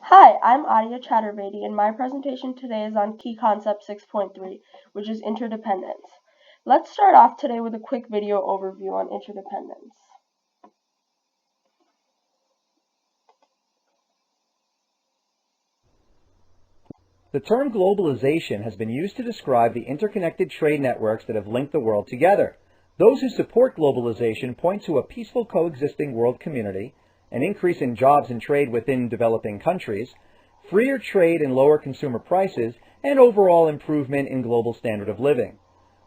Hi, I'm Adia Chaturvedi, and my presentation today is on Key Concept 6.3, which is interdependence. Let's start off today with a quick video overview on interdependence. The term globalization has been used to describe the interconnected trade networks that have linked the world together. Those who support globalization point to a peaceful coexisting world community, an increase in jobs and trade within developing countries, freer trade and lower consumer prices, and overall improvement in global standard of living.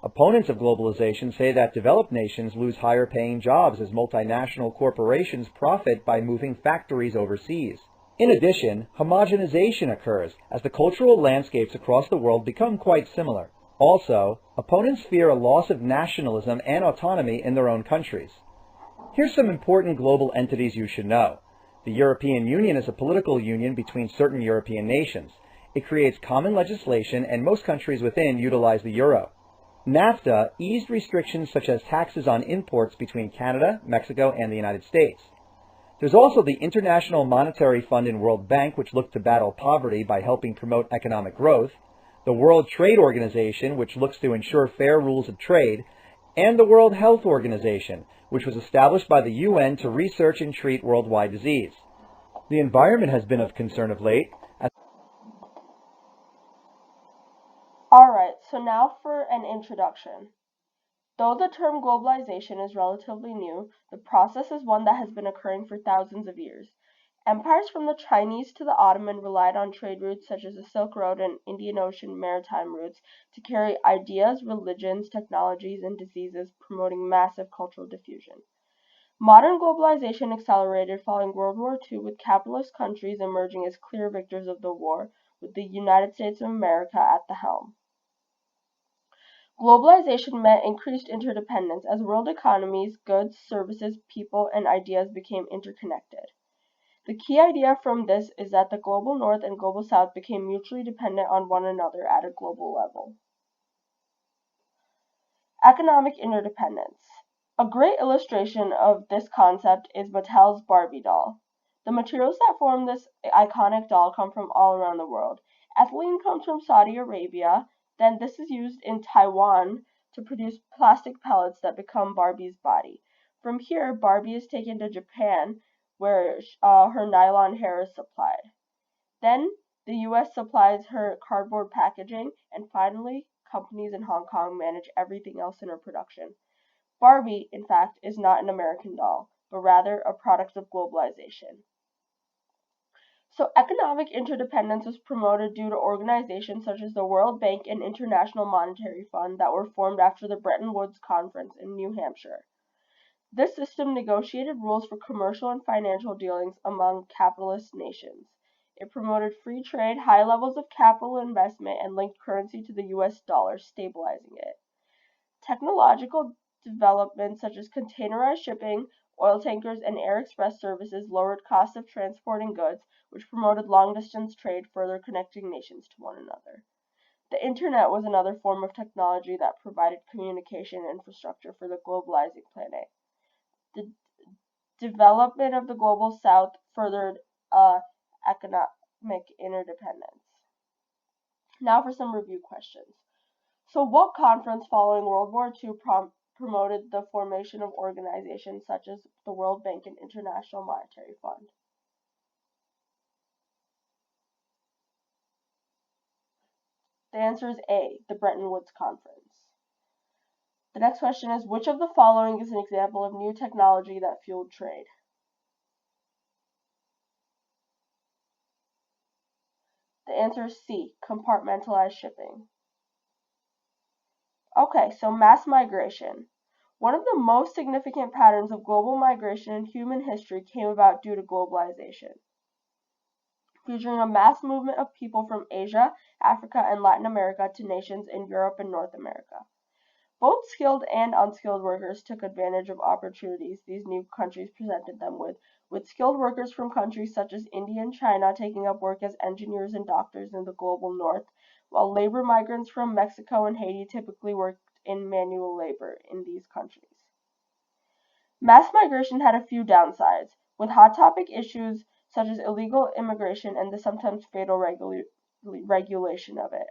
Opponents of globalization say that developed nations lose higher paying jobs as multinational corporations profit by moving factories overseas. In addition, homogenization occurs as the cultural landscapes across the world become quite similar. Also, opponents fear a loss of nationalism and autonomy in their own countries. Here's some important global entities you should know. The European Union is a political union between certain European nations. It creates common legislation, and most countries within utilize the euro. NAFTA eased restrictions such as taxes on imports between Canada, Mexico, and the United States. There's also the International Monetary Fund and World Bank, which look to battle poverty by helping promote economic growth, the World Trade Organization, which looks to ensure fair rules of trade, and the World Health Organization, which was established by the UN to research and treat worldwide disease. The environment has been of concern of late. Alright, so now for an introduction. Though the term globalization is relatively new, the process is one that has been occurring for thousands of years. Empires from the Chinese to the Ottoman relied on trade routes such as the Silk Road and Indian Ocean maritime routes to carry ideas, religions, technologies, and diseases, promoting massive cultural diffusion. Modern globalization accelerated following World War II, with capitalist countries emerging as clear victors of the war, with the United States of America at the helm. Globalization meant increased interdependence as world economies, goods, services, people, and ideas became interconnected. The key idea from this is that the global north and global south became mutually dependent on one another at a global level. Economic interdependence. A great illustration of this concept is Mattel's Barbie doll. The materials that form this iconic doll come from all around the world. Ethylene comes from Saudi Arabia, then this is used in Taiwan to produce plastic pellets that become Barbie's body. From here, Barbie is taken to Japan, where her nylon hair is supplied. Then the US supplies her cardboard packaging, and finally, companies in Hong Kong manage everything else in her production. Barbie, in fact, is not an American doll, but rather a product of globalization. So economic interdependence was promoted due to organizations such as the World Bank and International Monetary Fund that were formed after the Bretton Woods Conference in New Hampshire. This system negotiated rules for commercial and financial dealings among capitalist nations. It promoted free trade, high levels of capital investment, and linked currency to the US dollar, stabilizing it. Technological developments such as containerized shipping, oil tankers, and air express services lowered costs of transporting goods, which promoted long distance trade, further connecting nations to one another. The internet was another form of technology that provided communication infrastructure for the globalizing planet. The development of the global south furthered economic interdependence. Now for some review questions. So, what conference following World War II promoted the formation of organizations such as the World Bank and International Monetary Fund? The answer is A, the Bretton Woods Conference. The next question is, which of the following is an example of new technology that fueled trade? The answer is C, compartmentalized shipping. Okay, so mass migration. One of the most significant patterns of global migration in human history came about due to globalization, featuring a mass movement of people from Asia, Africa, and Latin America to nations in Europe and North America. Both skilled and unskilled workers took advantage of opportunities these new countries presented them with skilled workers from countries such as India and China taking up work as engineers and doctors in the global north, while labor migrants from Mexico and Haiti typically worked in manual labor in these countries. Mass migration had a few downsides, with hot topic issues such as illegal immigration and the sometimes fatal regulation of it.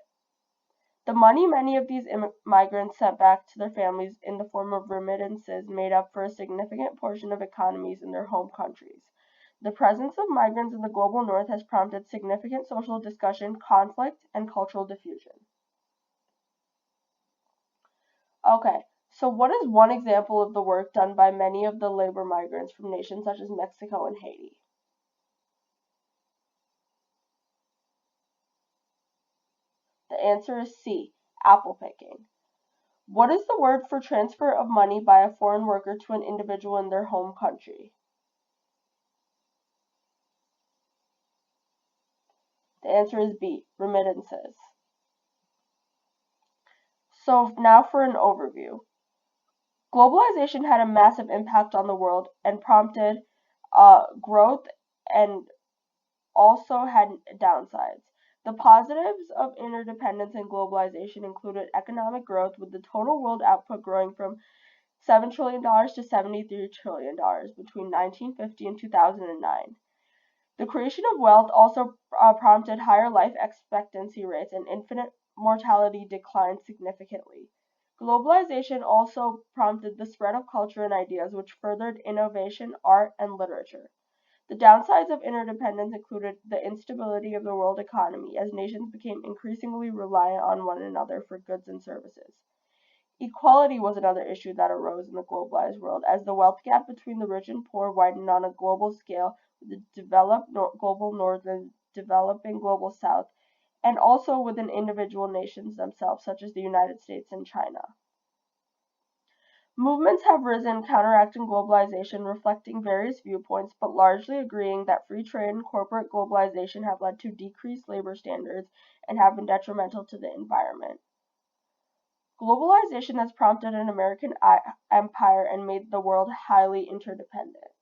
The money many of these migrants sent back to their families in the form of remittances made up for a significant portion of economies in their home countries. The presence of migrants in the global north has prompted significant social discussion, conflict, and cultural diffusion. Okay, so what is one example of the work done by many of the labor migrants from nations such as Mexico and Haiti? The answer is C, apple picking. What is the word for transfer of money by a foreign worker to an individual in their home country? The answer is B, remittances. So now for an overview. Globalization had a massive impact on the world and prompted growth and also had downsides. The positives of interdependence and globalization included economic growth, with the total world output growing from $7 trillion to $73 trillion between 1950 and 2009. The creation of wealth also prompted higher life expectancy rates, and infant mortality declined significantly. Globalization also prompted the spread of culture and ideas, which furthered innovation, art, and literature. The downsides of interdependence included the instability of the world economy, as nations became increasingly reliant on one another for goods and services. Equality was another issue that arose in the globalized world, as the wealth gap between the rich and poor widened on a global scale, with the developed global north and developing global south, and also within individual nations themselves, such as the United States and China. Movements have risen counteracting globalization, reflecting various viewpoints, but largely agreeing that free trade and corporate globalization have led to decreased labor standards and have been detrimental to the environment. Globalization has prompted an American empire and made the world highly interdependent.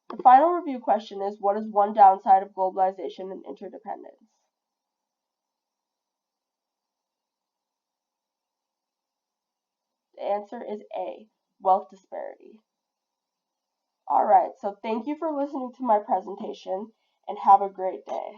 The final review question is, what is one downside of globalization and interdependence? The answer is A, wealth disparity. Alright, so thank you for listening to my presentation and have a great day.